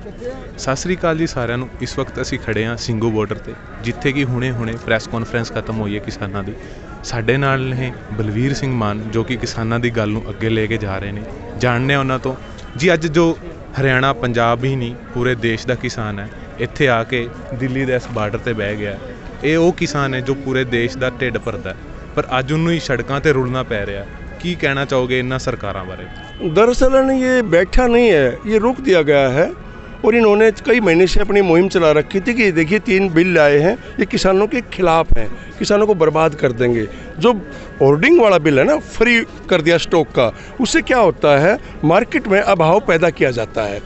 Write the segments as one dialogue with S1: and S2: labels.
S1: ਸਤਿ ਸ੍ਰੀ ਅਕਾਲ ਜੀ ਸਾਰਿਆਂ ਨੂੰ। ਇਸ ਵਕਤ ਅਸੀਂ ਖੜੇ ਹਾਂ ਸਿੰਘੂ ਬਾਰਡਰ ਤੇ, ਜਿੱਥੇ ਕਿ ਹੁਣੇ ਪ੍ਰੈਸ ਕਾਨਫਰੰਸ ਖਤਮ ਹੋਈ ਹੈ ਕਿਸਾਨਾਂ ਦੀ। ਸਾਡੇ ਨਾਲ ਨੇ ਬਲਵੀਰ ਸਿੰਘ ਮਾਨ, ਜੋ ਕਿ ਕਿਸਾਨਾਂ ਦੀ ਗੱਲ ਨੂੰ ਅੱਗੇ ਲੈ ਕੇ ਜਾ ਰਹੇ ਨੇ। ਜਾਣਦੇ ਹਾਂ ਉਹਨਾਂ ਤੋਂ ਜੀ, ਅੱਜ ਜੋ ਹਰਿਆਣਾ ਪੰਜਾਬ ਹੀ ਨਹੀਂ ਪੂਰੇ ਦੇਸ਼ ਦਾ ਕਿਸਾਨ ਹੈ, ਇੱਥੇ ਆ ਕੇ ਦਿੱਲੀ ਦੇ ਇਸ ਬਾਰਡਰ ਤੇ ਬਹਿ ਗਿਆ। ਇਹ ਉਹ ਕਿਸਾਨ ਹੈ ਜੋ ਪੂਰੇ ਦੇਸ਼ ਦਾ ਢਿੱਡ ਭਰਦਾ, ਪਰ ਅੱਜ ਉਹਨੂੰ ਹੀ ਸੜਕਾਂ ਤੇ ਰੁਲਣਾ ਪੈ ਰਿਹਾ। ਕੀ कहना चाहोगे इन सरकारों बारे?
S2: दरअसल ये बैठा नहीं है, ये रोक दिया गया है और इन्होंने कई महीने से अपनी मुहिम चला रखी थी कि देखिए 3 बिल लाए हैं, ये किसानों के खिलाफ हैं, किसानों को बर्बाद कर देंगे। जो होर्डिंग वाला बिल है ना, फ्री कर दिया स्टॉक का, उससे क्या होता है मार्केट में अभाव पैदा किया जाता है।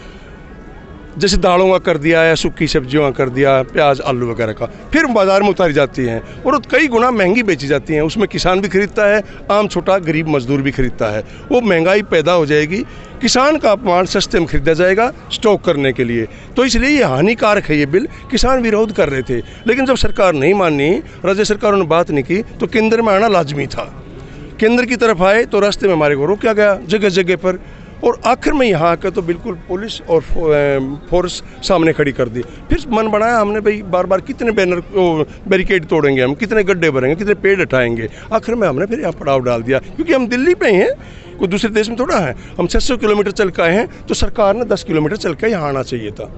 S2: जैसे दालों का कर दिया या सूखी सब्जियों का कर दिया, प्याज आलू वगैरह का, फिर बाज़ार में उतारी जाती हैं और कई गुना महंगी बेची जाती हैं। उसमें किसान भी खरीदता है, आम छोटा गरीब मजदूर भी खरीदता है। वो महंगाई पैदा हो जाएगी, किसान का अपमान सस्ते में खरीदा जाएगा स्टॉक करने के लिए। तो इसलिए ये हानिकारक है ये बिल। किसान विरोध कर रहे थे, लेकिन जब सरकार नहीं मानी, राज्य सरकारों ने बात नहीं की, तो केंद्र में आना लाजमी था। केंद्र की तरफ आए तो रास्ते में हमारे को रोका गया जगह जगह पर, और आखिर में यहाँ आकर तो बिल्कुल पुलिस और फोर्स सामने खड़ी कर दी। फिर मन बनाया हमने, भाई बार बार कितने बैरिकेड तोड़ेंगे हम, कितने गड्ढे भरेंगे, कितने पेड़ हटाएंगे। आखिर में हमने फिर यहाँ पड़ाव डाल दिया, क्योंकि हम दिल्ली पे ही हैं, कोई दूसरे देश में थोड़ा है। हम 600 किलोमीटर चल के आए हैं, तो सरकार ने 10 किलोमीटर चल के यहाँ आना चाहिए था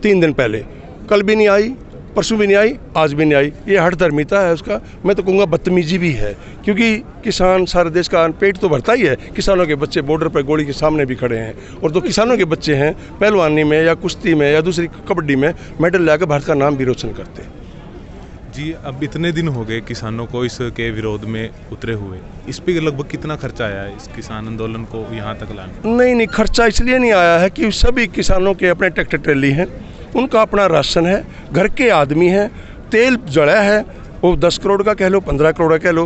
S2: 3 दिन पहले। कल भी नहीं आई, परसों भी नहीं आई, आज भी नहीं आई। ये हठधर्मिता है उसका, मैं तो कहूँगा बदतमीजी भी है, क्योंकि किसान सारे देश का पेट तो भरता ही है। किसानों के बच्चे बॉर्डर पर गोली के सामने भी खड़े हैं, और जो किसानों के बच्चे हैं पहलवानी में या कुश्ती में या दूसरी कबड्डी में मेडल लाकर भारत का नाम भी रोशन करते हैं।
S1: जी, अब इतने दिन हो गए किसानों को इसके विरोध में उतरे हुए, इस पे लगभग कितना खर्चा आया है इस किसान आंदोलन को यहाँ तक लाने?
S2: नहीं, खर्चा इसलिए नहीं आया है कि सभी किसानों के अपने ट्रैक्टर ट्रैली हैं, उनका अपना राशन है, घर के आदमी हैं, तेल जड़ा है, वो 10 करोड़ का कह लो, 15 करोड़ का कह लो।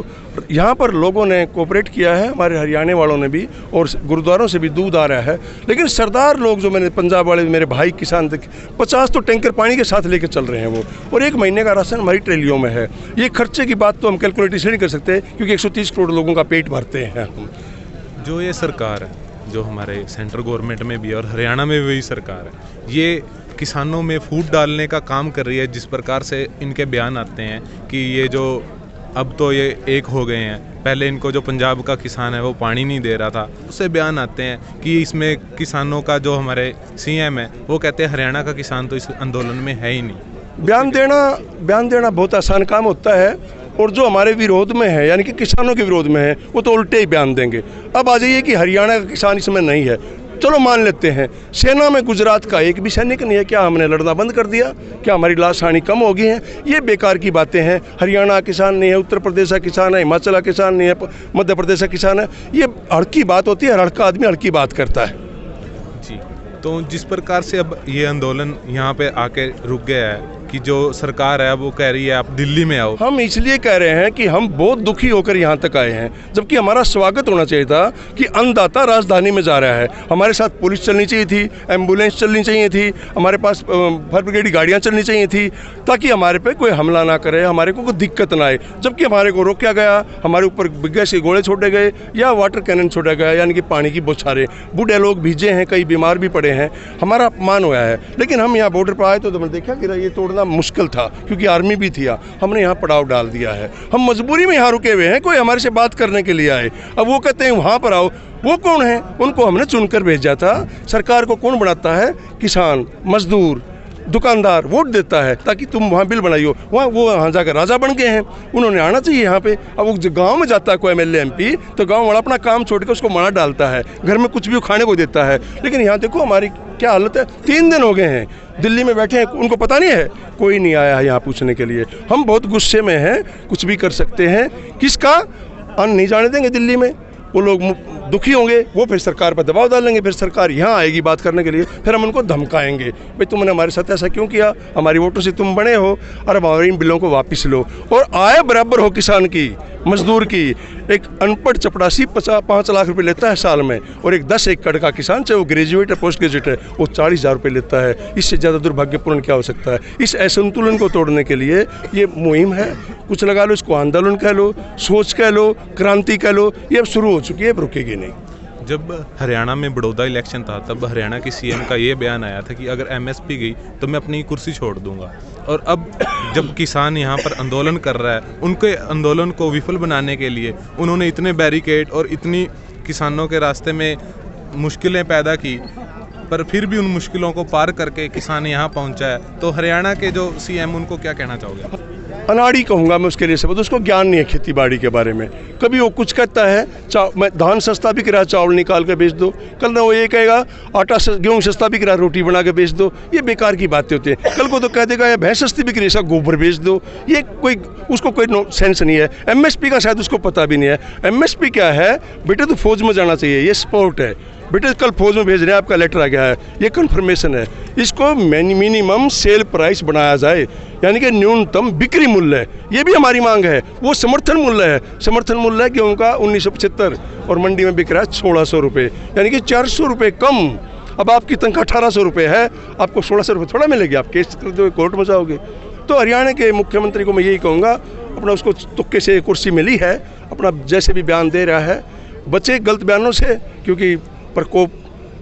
S2: यहाँ पर लोगों ने कोऑपरेट किया है, हमारे हरियाणा वालों ने भी, और गुरुद्वारों से भी दूध आ रहा है। लेकिन सरदार लोग जो मैंने पंजाब वाले मेरे भाई किसान 50 तो टैंकर पानी के साथ लेके चल रहे हैं वो, और 1 महीने का राशन हमारी ट्रेलियों में है। ये खर्चे की बात तो हम कैलकुलेट इसलिए नहीं कर सकते, क्योंकि 130 करोड़ लोगों का पेट भरते हैं हम।
S1: जो ये सरकार है, जो हमारे सेंट्रल गवर्नमेंट में भी और हरियाणा में भी सरकार है, ये किसानों में फूट डालने का काम कर रही है। जिस प्रकार से इनके बयान आते हैं कि ये जो अब तो ये एक हो गए हैं, पहले इनको जो पंजाब का किसान है वो पानी नहीं दे रहा था, उससे बयान आते हैं कि इसमें किसानों का जो हमारे सीएम है वो कहते हैं हरियाणा का किसान तो इस आंदोलन में है ही नहीं।
S2: बयान देना बहुत आसान काम होता है, और जो हमारे विरोध में है यानी कि किसानों के विरोध में है वो तो उल्टे ही बयान देंगे। अब आ जाइए कि हरियाणा का किसान इसमें नहीं है, चलो मान लेते हैं। सेना में गुजरात का एक भी सैनिक नहीं है, क्या हमने लड़ना बंद कर दिया? क्या हमारी लाश हानि कम हो गई है? ये बेकार की बातें हैं। हरियाणा का किसान नहीं है, उत्तर प्रदेश का किसान है, हिमाचल का किसान नहीं है, मध्य प्रदेश का किसान है, ये हड़की बात होती है। हड़का आदमी हड़की बात करता है
S1: जी। तो जिस प्रकार से अब ये आंदोलन यहाँ पे आके रुक गया है कि जो सरकार है वो कह रही है आप दिल्ली में आओ,
S2: हम इसलिए कह रहे हैं कि हम बहुत दुखी होकर यहाँ तक आए हैं, जबकि हमारा स्वागत होना चाहिए था कि अन्नदाता राजधानी में जा रहा है। हमारे साथ पुलिस चलनी चाहिए थी, एम्बुलेंस चलनी चाहिए थी, हमारे पास फायर ब्रिगेड गाड़ियाँ चलनी चाहिए थी, ताकि हमारे पे कोई हमला ना करे, हमारे को कोई दिक्कत ना आए। जबकि हमारे को रोका गया, हमारे ऊपर गैस के गोले छोड़े गए या वाटर कैनन छोड़ा गया, यानी कि पानी की बौछारें। बूढ़े लोग भीजे हैं, कई बीमार भी पड़े हैं, हमारा अपमान हुआ है। लेकिन हम यहाँ बॉर्डर पर आए तो हमने देखा कि ये तोड़ना मुश्किल था, क्योंकि आर्मी भी थी, हमने यहाँ पड़ाव डाल दिया है। हम मजबूरी में यहाँ रुके हुए हैं, कोई हमारे से बात करने के लिए आए, अब वो कहते हैं वहाँ पर आओ। वो कौन है? उनको हमने चुनकर भेजा था। सरकार को कौन बनाता है? किसान, मजदूर, दुकानदार वोट देता है ताकि तुम वहाँ बिल बनाइयो। वहाँ वो वहाँ जाकर राजा बन गए हैं, उन्होंने आना चाहिए यहाँ पे। अब वो गांव में जाता है कोई MLA MP, तो गांव वाला अपना काम छोड़ के उसको मना डालता है, घर में कुछ भी खाने को देता है। लेकिन यहाँ देखो हमारी क्या हालत है। 3 दिन हो गए हैं दिल्ली में बैठे हैं, उनको पता नहीं है, कोई नहीं आया है यहाँ पूछने के लिए। हम बहुत गुस्से में हैं, कुछ भी कर सकते हैं। किसका अन्न नहीं जाने देंगे दिल्ली में, वो लोग दुखी होंगे, वो फिर सरकार पर दबाव डालेंगे, फिर सरकार यहाँ आएगी बात करने के लिए, फिर हम उनको धमकाएंगे, भाई तुमने हमारे साथ ऐसा क्यों किया, हमारी वोटों से तुम बने हो, और हमारे इन बिलों को वापस लो और आय बराबर हो किसान की, मजदूर की। एक अनपढ़ चपड़ासी 5 लाख रुपए लेता है साल में, और एक 10 एकड़ का किसान, चाहे वो ग्रेजुएट है पोस्ट ग्रेजुएट है, वो 40,000 रुपये लेता है। इससे ज़्यादा दुर्भाग्यपूर्ण क्या हो सकता है? इस असंतुलन को तोड़ने के लिए ये मुहिम है, कुछ लगा लो, इसको आंदोलन कह लो, सोच कह लो, क्रांति कह लो, ये अब शुरू हो चुकी है, अब रुकेगी नहीं।
S1: जब हरियाणा में बड़ौदा इलेक्शन था तब हरियाणा की सीएम का ये बयान आया था कि अगर एमएसपी गई तो मैं अपनी कुर्सी छोड़ दूंगा। और अब जब किसान यहाँ पर आंदोलन कर रहा है, उनके आंदोलन को विफल बनाने के लिए उन्होंने इतने बैरिकेड और इतनी किसानों के रास्ते में मुश्किलें पैदा की, पर फिर भी उन मुश्किलों को पार करके किसान यहाँ पहुँचा है। तो हरियाणा के जो सीएम, उनको क्या कहना चाहोगे?
S2: अनाड़ी कहूँगा मैं उसके लिए सब, उसको ज्ञान नहीं है खेती बाड़ी के बारे में। कभी वो कुछ कहता है मैं धान सस्ता बिक रहा, चावल निकाल के बेच दो, कल ना वो ये कहेगा गेहूँ सस्ता बिक रहा, रोटी बना के बेच दो। ये बेकार की बातें होती हैं। कल को तो कह देगा भैंस सस्ती बिक रही है, गोबर बेच दो। ये कोई उसको कोई सेंस नहीं है। एमएसपी का शायद उसको पता भी नहीं है। एमएसपी क्या है? बेटे तो फौज में जाना चाहिए, ये स्पोर्ट है। बेटे कल फौज में भेज रहे हैं, आपका लेटर आ गया है, ये कन्फर्मेशन है। इसको मिनिमम सेल प्राइस बनाया जाए, यानी कि न्यूनतम बिक्री मूल्य, ये भी हमारी मांग है। वो समर्थन मूल्य है। समर्थन मूल्य है गेहूँ का 1975 और मंडी में बिक रहा है 1600 रुपये, यानी कि 400 रुपये कम। अब आपकी तनख्वाह 1800 रुपये है, आपको 1600 रुपये थोड़ा मिलेगी, आप केस करते हुए कोर्ट में जाओगे। तो हरियाणा के मुख्यमंत्री को मैं यही कहूँगा, अपना उसको तुक्के से कुर्सी मिली है, अपना जैसे भी बयान दे रहा है, बचे गलत बयानों से, क्योंकि प्रकोप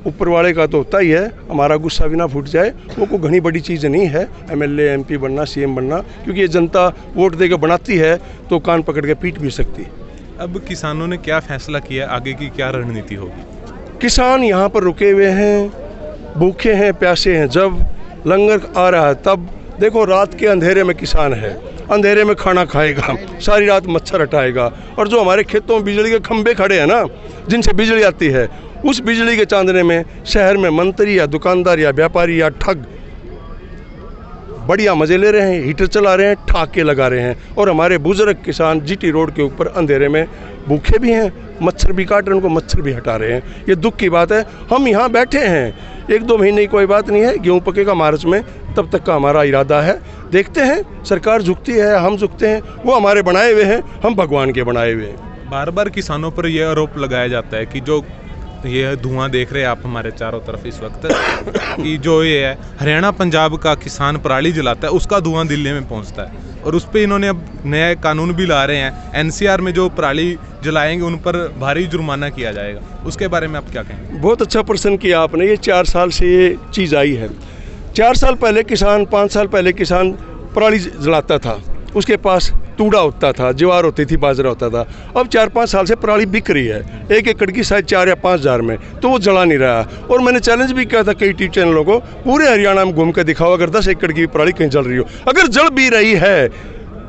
S2: ऊपर वाले का तो होता ही है। हमारा गुस्सा भी ना फूट जाए, वो कोई घनी बड़ी चीज़ नहीं है एमएलए एमपी बनना, सीएम बनना, क्योंकि ये जनता वोट देकर बनाती है तो कान पकड़ के पीट भी सकती है।
S1: अब किसानों ने क्या फैसला किया, आगे की क्या रणनीति होगी?
S2: किसान यहाँ पर रुके हुए हैं, भूखे हैं, प्यासे हैं। जब लंगर आ रहा है तब देखो, रात के अंधेरे में किसान है, अंधेरे में खाना खाएगा, सारी रात मच्छर हटाएगा। और जो हमारे खेतों में बिजली के खंभे खड़े हैं ना, जिनसे बिजली आती है, उस बिजली के चांदने में शहर में मंत्री या दुकानदार या व्यापारी या ठग बढ़िया मज़े ले रहे हैं, हीटर चला रहे हैं, ठाके लगा रहे हैं। और हमारे बुजुर्ग किसान जीटी रोड के ऊपर अंधेरे में भूखे भी हैं, मच्छर भी काट रहे हैं, उनको मच्छर भी हटा रहे हैं। ये दुख की बात है। हम यहाँ बैठे हैं, 1-2 महीने की कोई बात नहीं है, गेहूँ पकेगा मार्च में, तब तक का हमारा इरादा है। देखते हैं, सरकार झुकती है, हम झुकते हैं। वो हमारे बनाए हुए हैं, हम भगवान के बनाए हुए हैं।
S1: बार बार किसानों पर यह आरोप लगाया जाता है कि जो ये धुआं देख रहे हैं आप हमारे चारों तरफ इस वक्त, कि जो ये है हरियाणा पंजाब का किसान पराली जलाता है, उसका धुआं दिल्ली में पहुंचता है। और उस पर इन्होंने अब नया कानून भी ला रहे हैं, एनसीआर में जो पराली जलाएंगे उन पर भारी जुर्माना किया जाएगा। उसके बारे में आप क्या कहेंगे?
S2: बहुत अच्छा प्रश्न किया आपने। ये 4 साल से ये चीज़ आई है। 4 साल पहले किसान, 5 साल पहले किसान पराली जलाता था, उसके पास तूड़ा होता था, ज्वार होती थी, बाजरा होता था। अब 4-5 साल से पराली बिक रही है, 1 एकड़ की शायद 4 या 5 हज़ार में, तो वो जला नहीं रहा। और मैंने चैलेंज भी किया था कई टीवी चैनलों को, पूरे हरियाणा में घूम कर दिखाओ अगर 10 एकड़ की पराली कहीं जल रही हो। अगर जल भी रही है,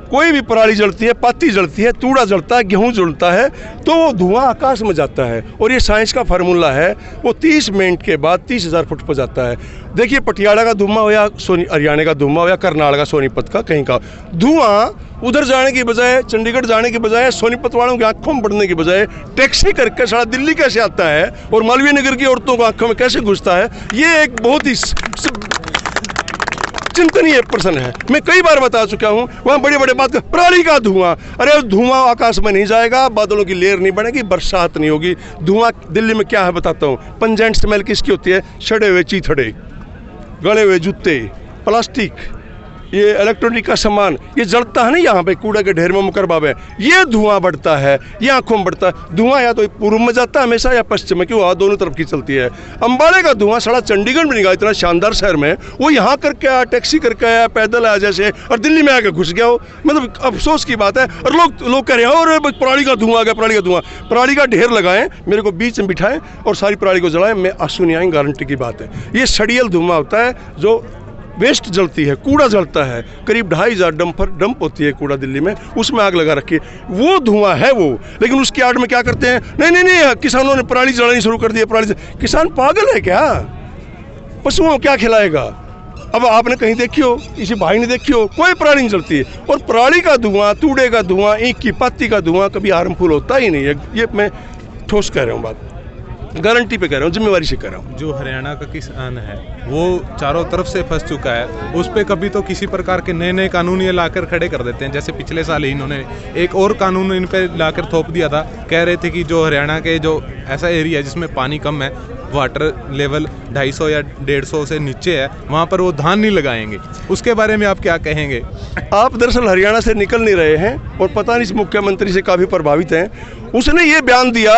S2: कोई भी पराली जलती है, पाती जलती है, तूड़ा जलता है, गेहूँ जलता है, तो वो धुआं आकाश में जाता है। और ये साइंस का फार्मूला है, वो 30 मिनट के बाद 30,000 फुट पर जाता है। देखिए, पटियाला का धुआं हो या हरियाणा का धुआं हो या करनाल का सोनीपत का कहीं का धुआं, उधर जाने की बजाय, चंडीगढ़ जाने की बजाय, सोनीपत वालों की आंखों में पड़ने की बजाय टैक्सी करके सारा दिल्ली कैसे आता है और मालवीय नगर की औरतों को आंखों में कैसे घुसता है, ये एक बहुत ही चिंतनीय प्रश्न है। मैं कई बार बता चुका हूँ, वहाँ बड़ी बड़ी बात, पराली का धुआं, अरे धुआं आकाश में नहीं जाएगा, बादलों की लेयर नहीं बनेगी, बरसात नहीं होगी। धुआं दिल्ली में क्या है बताता हूँ। पंजेंट स्मेल किसकी होती है? सड़े हुए चीथड़े, गले हुए जूते, प्लास्टिक, ये इलेक्ट्रॉनिक का सामान, ये जलता है ना यहाँ पे कूड़ा के ढेर में मुकरबा में, ये धुआं बढ़ता है, ये आंखों में बढ़ता है। धुआं या तो पूर्व में जाता है हमेशा या पश्चिम में, क्यों वहाँ दोनों तरफ की चलती है। अंबाले का धुआं सारा चंडीगढ़ में निकला, इतना शानदार शहर में, वो यहाँ करके आया, टैक्सी करके आया, पैदल आया जैसे, और दिल्ली में आकर घुस गया हो। मतलब अफसोस की बात है। और लोग कह रहे हैं और पराली का धुआं आ गया, पराली का धुआं। पराली का ढेर लगाएं, मेरे को बीच में बिठाएं और सारी पराली को जलाएं, मैं आंसू नहीं आएंगे, गारंटी की बात है। ये सड़ियल धुआं होता है, जो वेस्ट जलती है, कूड़ा जलता है, करीब 2,500 डंप होती है कूड़ा दिल्ली में, उसमें आग लगा रखी है, वो धुआं है वो। लेकिन उसकी आड़ में क्या करते हैं? नहीं, किसानों ने पराली जलानी शुरू कर दी, पराली। किसान पागल है क्या? पशुओं को क्या खिलाएगा? अब आपने कहीं देखी हो, किसी भाई ने देखी हो, कोई पराली नहीं जलती है। और पराली का धुआं, तूड़े का धुआं, ईंख की पत्ती का धुआं कभी हार्मफुल होता ही नहीं है। ये मैं ठोस कह रहा हूँ, बात गारंटी पे कह रहा हूँ, जिम्मेवारी से कह रहा हूँ।
S1: जो हरियाणा का किसान है वो चारों तरफ से फंस चुका है, उस पर कभी तो किसी प्रकार के नए नए कानून ये लाकर खड़े कर देते हैं। जैसे पिछले साल ही इन्होंने एक और कानून इन पे लाकर थोप दिया था, कह रहे थे कि जो हरियाणा के जो ऐसा एरिया है जिसमें पानी कम है, वाटर लेवल 250 या 150 से नीचे है, वहाँ पर वो धान नहीं लगाएंगे, उसके बारे में आप क्या कहेंगे?
S2: आप दरअसल हरियाणा से निकल नहीं रहे हैं और पता नहीं इस मुख्यमंत्री से काफ़ी प्रभावित हैं। उसने ये बयान दिया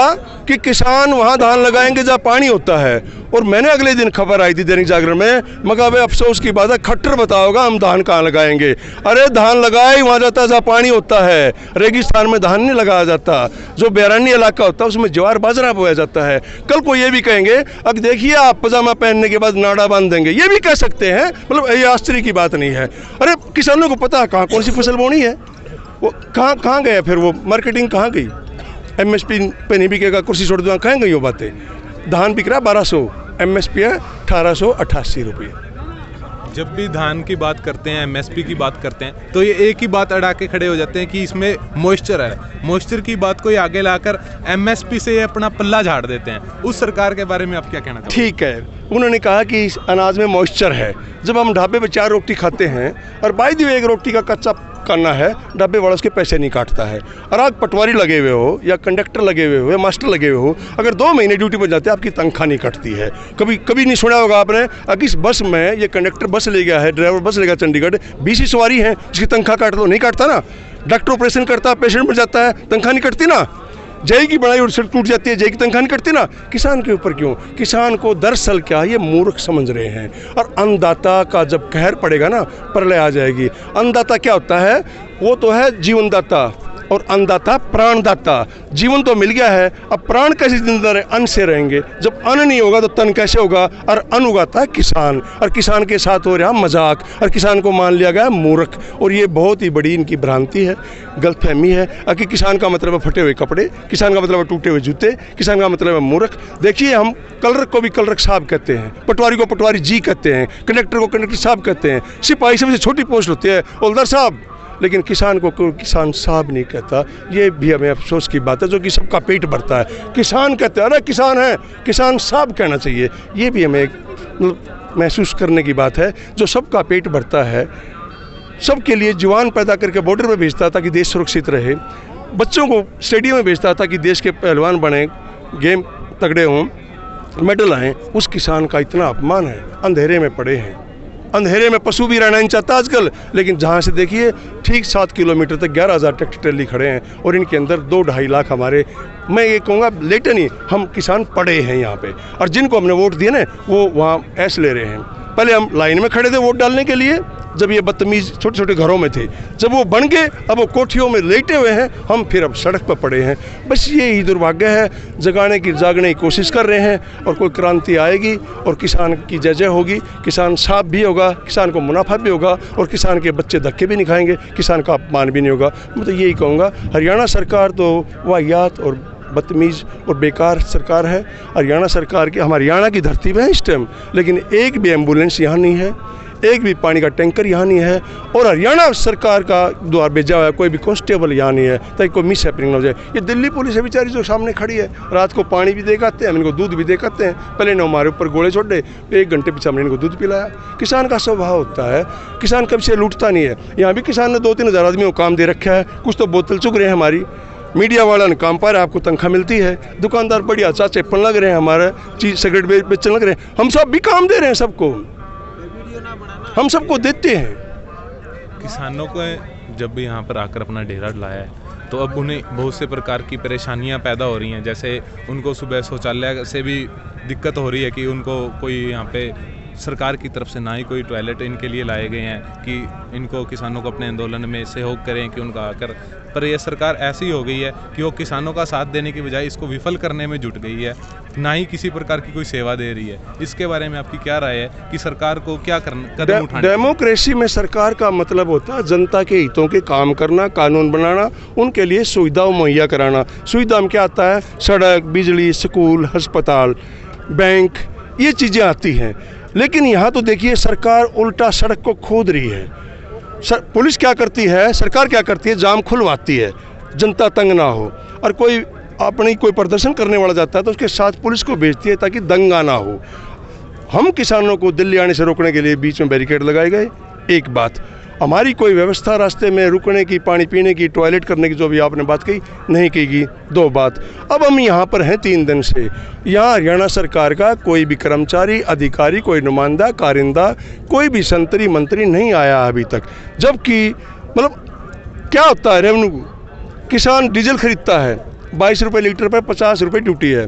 S2: कि किसान वहाँ धान लगाएंगे जहाँ पानी होता है, और मैंने अगले दिन खबर आई थी दैनिक जागरण में, मगर भाई अफसोस की बात है, खट्टर बताओगा हम धान कहाँ लगाएंगे। अरे धान लगाए वहाँ जाता है जहाँ पानी होता है, रेगिस्तान में धान नहीं लगाया जाता, जो बैरानी इलाका होता है उसमें ज्वार बाजरा बोया जाता है। कल को ये भी कहेंगे अब देखिए आप पजामा पहनने के बाद नाड़ा बांध देंगे, ये भी कह सकते हैं, मतलब ये आश्चर्य की बात नहीं है। अरे किसानों को पता है कहाँ कौन सी फसल बोनी है, वो कहाँ गए, फिर वो मार्केटिंग कहाँ गई, MSP पे नहीं बिकेगा, कुर्सी छोड़ दो, कहाँ गई वो बातें। धान बिक रहा 1200, MSP है 1888 रुपये।
S1: जब भी धान की बात करते हैं, MSP की बात करते हैं, तो ये एक ही बात अड़ा के खड़े हो जाते हैं कि इसमें मॉइस्चर है। मॉइस्चर की बात को आगे लाकर MSP से अपना पल्ला झाड़ देते हैं। उस सरकार के बारे में आप क्या कहना चाहते हैं?
S2: ठीक है, उन्होंने कहा कि इस अनाज में मॉइस्चर है। जब हम ढाबे पे 4 रोटी खाते हैं और बाई दी एक रोटी का कच्चा करना है, ढाबे वाला उसके पैसे नहीं काटता है। और आप पटवारी लगे हुए हो या कंडक्टर लगे हुए हो या मास्टर लगे हुए हो, अगर 2 महीने ड्यूटी पर जाते हैं आपकी तनख्वाह नहीं कटती है। कभी नहीं सुना होगा आपने, अगर इस बस में ये कंडक्टर बस ले गया है, ड्राइवर बस ले गया चंडीगढ़, 20 ही सवारी हैं, जिसकी तनख्वाह काट दो, नहीं काटता ना। डॉक्टर ऑपरेशन करता है, पेशेंट मर जाता है, तनख्वाह नहीं कटती ना। जय की बनाई और सिर टूट जाती है, जय की तनख्वाह नहीं कटती ना। किसान के ऊपर क्यों? किसान को दरअसल क्या ये मूर्ख समझ रहे हैं, और अन्नदाता का जब कहर पड़ेगा ना, प्रलय आ जाएगी। अन्नदाता क्या होता है? वो तो है जीवनदाता, और अन्नदाता प्राणदाता। जीवन तो मिल गया है, अब प्राण कैसे जिंदा रहे? अन्न से रहेंगे। जब अन्न नहीं होगा तो तन कैसे होगा? और अन्न उगाता है किसान, और किसान के साथ हो रहा मजाक, और किसान को मान लिया गया मूर्ख। और ये बहुत ही बड़ी इनकी भ्रांति है, गलतफहमी है कि किसान का मतलब है फटे हुए कपड़े, किसान का मतलब है टूटे हुए जूते, किसान का मतलब है मूर्ख। देखिए, हम कलरक को भी कलरक साहब कहते हैं, पटवारी को पटवारी जी कहते हैं, कंडक्टर को कंडक्टर साहब कहते हैं, सिपाही सबसे छोटी पोस्ट होती है हवलदार साहब, लेकिन किसान को कोई किसान साहब नहीं कहता। ये भी हमें अफसोस की बात है, जो कि सबका पेट भरता है। किसान कहते हैं, अरे किसान है, किसान साहब कहना चाहिए। ये भी हमें महसूस करने की बात है, जो सबका पेट भरता है, सबके लिए जवान पैदा करके बॉर्डर में भेजता ताकि देश सुरक्षित रहे, बच्चों को स्टेडियम में भेजता ताकि देश के पहलवान बने, गेम तगड़े हों, मेडल आएँ। उस किसान का इतना अपमान है। अंधेरे में पड़े हैं, अंधेरे में पशु भी रहना नहीं चाहता आजकल। लेकिन जहाँ से देखिए ठीक 7 किलोमीटर तक 11,000 ट्रैक्टर ट्रैली खड़े हैं, और इनके अंदर 2-2.5 लाख हमारे, मैं ये कहूँगा लेटे नहीं, हम किसान पड़े हैं यहाँ पे। और जिनको हमने वोट दिए ना, वो वहाँ ऐश ले रहे हैं। पहले हम लाइन में खड़े थे वोट डालने के लिए, जब ये बदतमीज छोटे छोटे घरों में थे, जब वो बन गए अब वो कोठियों में लेटे हुए हैं, हम फिर अब सड़क पर पड़े हैं। बस ये ही दुर्भाग्य है। जागने की कोशिश कर रहे हैं, और कोई क्रांति आएगी और किसान की जय जय होगी, किसान साफ भी होगा, किसान को मुनाफा भी होगा, और किसान के बच्चे धक्के भी नहीं खाएंगे, किसान का अपमान भी नहीं होगा। मैं तो यही कहूँगा, हरियाणा सरकार तो वाहियात और बदतमीज़ और बेकार सरकार है। हरियाणा सरकार की, हम हरियाणा की धरती में है इस टाइम, लेकिन एक भी एम्बुलेंस यहाँ नहीं है, एक भी पानी का टैंकर यहाँ नहीं है, और हरियाणा सरकार का द्वार भेजा हुआ है, कोई भी कांस्टेबल यहाँ नहीं है ताकि कोई मिस हैपनिंग ना हो जाए। ये दिल्ली पुलिस है बेचारी जो सामने खड़ी है, रात को पानी भी दे आते हैं, हम इनको दूध भी दे आते हैं। पहले ने हमारे ऊपर गोले छोड़ दे, 1 घंटे पीछे हमने इनको दूध पिलाया। किसान का स्वभाव होता है, किसान कभी से लूटता नहीं है। यहाँ भी किसान ने 2-3 हज़ार आदमियों को काम दे रखा है, कुछ तो बोतल चुग रहे हैं हमारी, मीडिया वाला ने काम पा रहा है, आपको तनख्वाह मिलती है, दुकानदार बढ़िया चाचे पन लग रहे हैं, हमारा चीज सिगरेट बेचने लग रहे हैं, हम सब भी काम दे रहे हैं, सबको हम सबको देते हैं।
S1: किसानों को जब भी यहाँ पर आकर अपना डेरा लाया है, तो अब उन्हें बहुत से प्रकार की परेशानियाँ पैदा हो रही हैं। जैसे उनको सुबह शौचालय से भी दिक्कत हो रही है कि उनको कोई यहाँ पे सरकार की तरफ से ना ही कोई टॉयलेट इनके लिए लाए गए हैं कि इनको किसानों को अपने आंदोलन में सहयोग करें कि उनका आकर। पर यह सरकार ऐसी हो गई है कि वो किसानों का साथ देने की बजाय इसको विफल करने में जुट गई है, ना ही किसी प्रकार की कोई सेवा दे रही है। इसके बारे में आपकी क्या राय है कि सरकार को क्या कदम उठाना?
S2: डेमोक्रेसी में सरकार का मतलब होता है जनता के हितों के काम करना, कानून बनाना, उनके लिए सुविधा मुहैया कराना। सुविधा में क्या आता है? सड़क, बिजली, स्कूल, अस्पताल, बैंक, ये चीज़ें आती हैं। लेकिन यहाँ तो देखिए सरकार उल्टा सड़क को खोद रही है। पुलिस क्या करती है, सरकार क्या करती है? जाम खुलवाती है, जनता तंग ना हो। और कोई प्रदर्शन करने वाला जाता है तो उसके साथ पुलिस को भेजती है ताकि दंगा ना हो। हम किसानों को दिल्ली आने से रोकने के लिए बीच में बैरिकेड लगाए गए, एक बात, हमारी कोई व्यवस्था रास्ते में रुकने की, पानी पीने की, टॉयलेट करने की जो भी आपने बात कही नहीं कही। 2 बात, अब हम यहाँ पर हैं 3 दिन से, यहाँ हरियाणा सरकार का कोई भी कर्मचारी, अधिकारी, कोई नुमाइंदा, कारिंदा, कोई भी संतरी मंत्री नहीं आया अभी तक। जबकि मतलब क्या होता है, रेवेन्यू किसान डीजल खरीदता है 22 रुपये लीटर पर, 50 रुपये ड्यूटी है,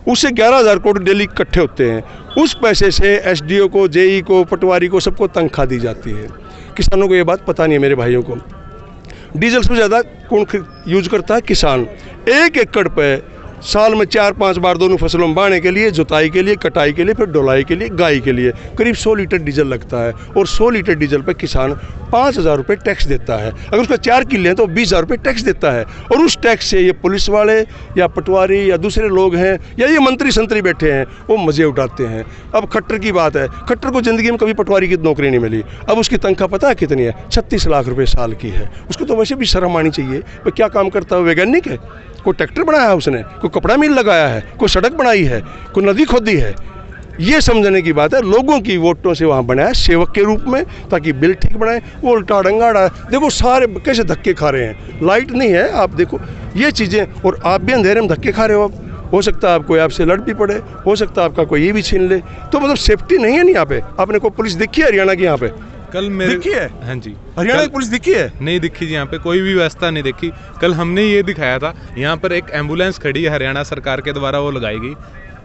S2: उससे 11,000 करोड़ डेली इकट्ठे होते हैं। उस पैसे से एसडीओ को, जेई को, पटवारी को, सबको तनख्वाह दी जाती है। किसानों को ये बात पता नहीं है मेरे भाइयों को। डीजल से ज़्यादा कौन यूज करता है? किसान। 1 एकड़ पे साल में 4-5 बार दोनों फसलों में बाने के लिए, जुताई के लिए, कटाई के लिए, फिर ढुलाई के लिए, गाई के लिए करीब 100 लीटर डीजल लगता है। और 100 लीटर डीजल पे किसान 5,000 रुपये टैक्स देता है। अगर उसका 4 किले हैं तो 20,000 रुपये टैक्स देता है। और उस टैक्स से ये पुलिस वाले या पटवारी या दूसरे लोग हैं या ये मंत्री संतरी बैठे हैं, वो मज़े उठाते हैं। अब खट्टर की बात है, खट्टर को ज़िंदगी में कभी पटवारी की नौकरी नहीं मिली। अब उसकी तनख्वाह पता है कितनी है? 36 लाख रुपये साल की है। उसको तो वैसे भी शर्म आनी चाहिए। वो क्या काम करता है? वैज्ञानिक है? कोई ट्रैक्टर बनाया है उसने, कोई कपड़ा मिल लगाया है, कोई सड़क बनाई है, कोई नदी खोदी है? ये समझने की बात है। लोगों की वोटों से वहाँ बनाया सेवक के रूप में, ताकि बिल ठीक बनाए। वो उल्टा डंगाड़ा, देखो सारे कैसे धक्के खा रहे हैं। लाइट नहीं है, आप देखो ये चीज़ें, और आप भी अंधेरे में धक्के खा रहे हो। हो सकता है आप कोई आपसे लड़ भी पड़े, हो सकता है आपका कोई ये भी छीन ले। तो मतलब सेफ्टी नहीं है नहीं यहाँ पे। आपने कोई पुलिस देखी है हरियाणा की यहाँ पे?
S1: कल मेरे
S2: दिखी है?
S1: हाँ जी,
S2: हरियाणा की पुलिस दिखी है?
S1: नहीं दिखी जी, यहाँ पे कोई भी व्यवस्था नहीं दिखी। कल हमने ये दिखाया था, यहाँ पर एक एम्बुलेंस खड़ी है, हरियाणा सरकार के द्वारा वो लगाई गई।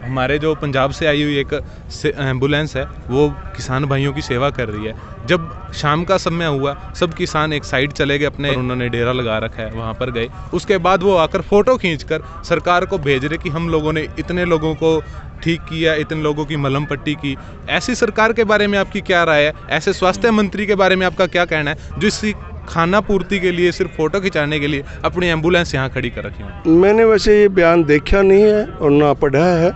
S1: हमारे जो पंजाब से आई हुई एक एम्बुलेंस है, वो किसान भाइयों की सेवा कर रही है। जब शाम का समय हुआ, सब किसान एक साइड चले गए अपने, उन्होंने डेरा लगा रखा है, वहाँ पर गए। उसके बाद वो आकर फ़ोटो खींचकर सरकार को भेज रहे कि हम लोगों ने इतने लोगों को ठीक किया, इतने लोगों की मलहम पट्टी की। ऐसी सरकार के बारे में आपकी क्या राय है? ऐसे स्वास्थ्य मंत्री के बारे में आपका क्या कहना है, जो इसी खाना पूर्ति के लिए, सिर्फ फ़ोटो खिंचाने के लिए अपनी एम्बुलेंस यहाँ खड़ी कर रखी है?
S2: मैंने वैसे ये बयान देखा नहीं है और ना पढ़ा है,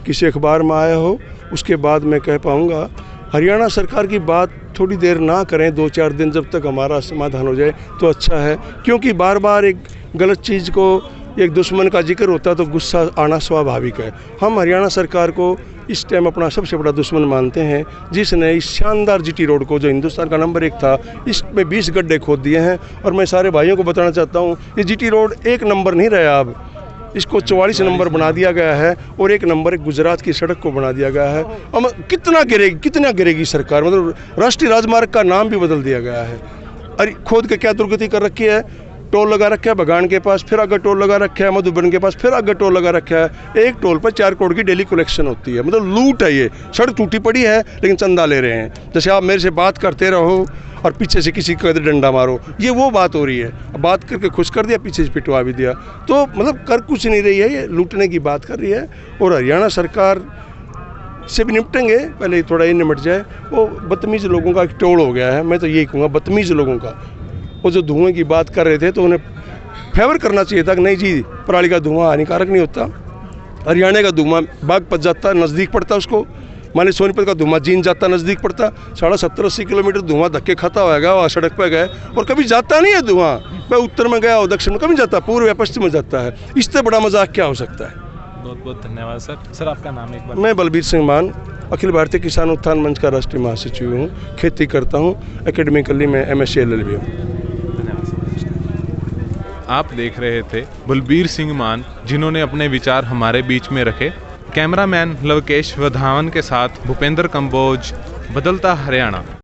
S2: किसी अखबार में आया हो उसके बाद मैं कह पाऊँगा। हरियाणा सरकार की बात थोड़ी देर ना करें, 2-4 दिन, जब तक हमारा समाधान हो जाए तो अच्छा है। क्योंकि बार बार एक गलत चीज़ को, एक दुश्मन का जिक्र होता है तो गुस्सा आना स्वाभाविक है। हम हरियाणा सरकार को इस टाइम अपना सबसे बड़ा दुश्मन मानते हैं, जिसने इस शानदार जीटी रोड को, जो हिंदुस्तान का नंबर 1 था, इसमें 20 गड्ढे खोद दिए हैं। और मैं सारे भाइयों को बताना चाहता हूँ, ये जीटी रोड 1 नंबर नहीं रहा, अब इसको 44 नंबर बना दिया गया है। और 1 नंबर एक गुजरात की सड़क को बना दिया गया है। अब कितना गिरेगी सरकार? मतलब राष्ट्रीय राजमार्ग का नाम भी बदल दिया गया है। अरे खोद के क्या दुर्गति कर रखी है? टोल लगा रखा है बगान के पास, फिर आगे टोल लगा रखा है मधुबन के पास, फिर आगे टोल लगा रखा है। एक टोल पर 4 करोड़ की डेली कलेक्शन होती है। मतलब लूट है ये। सड़क टूटी पड़ी है लेकिन चंदा ले रहे हैं। जैसे आप मेरे से बात करते रहो और पीछे से किसी को डंडा मारो, ये वो बात हो रही है। बात करके खुश कर दिया, पीछे से पिटवा भी दिया। तो मतलब कर कुछ नहीं रही है, ये लूटने की बात कर रही है। और हरियाणा सरकार से भी निपटेंगे, पहले थोड़ा ये निपट जाए। वो बदतमीज़ लोगों का एक टोल हो गया है, मैं तो यही कहूँगा, बदतमीज़ लोगों का। वो जो धुएं की बात कर रहे थे तो उन्हें फेवर करना चाहिए था कि नहीं जी, पराली का धुआं हानिकारक नहीं होता। हरियाणा का धुआं बागपत जाता, नज़दीक पड़ता उसको। माने सोनीपत का धुआं जींद जाता, नज़दीक पड़ता। 70-80 किलोमीटर धुआं धक्के खाता होगा, वहाँ सड़क पर गए और कभी जाता नहीं है धुआं। मैं उत्तर में गया और दक्षिण में कभी जाता, पूर्व या पश्चिम में जाता है। इससे बड़ा मजाक क्या हो सकता है?
S1: बहुत बहुत धन्यवाद सर। सर आपका नाम एक बार?
S2: मैं बलबीर सिंह मान, अखिल भारतीय किसान उत्थान मंच का राष्ट्रीय महासचिव हूँ। खेती करता हूँ, एकेडमिकली मैं MSc LLB हूँ।
S1: आप देख रहे थे बलबीर सिंह मान, जिन्होंने अपने विचार हमारे बीच में रखे। कैमरामैन लवकेश वधावन के साथ भूपेंद्र कंबोज, बदलता हरियाणा।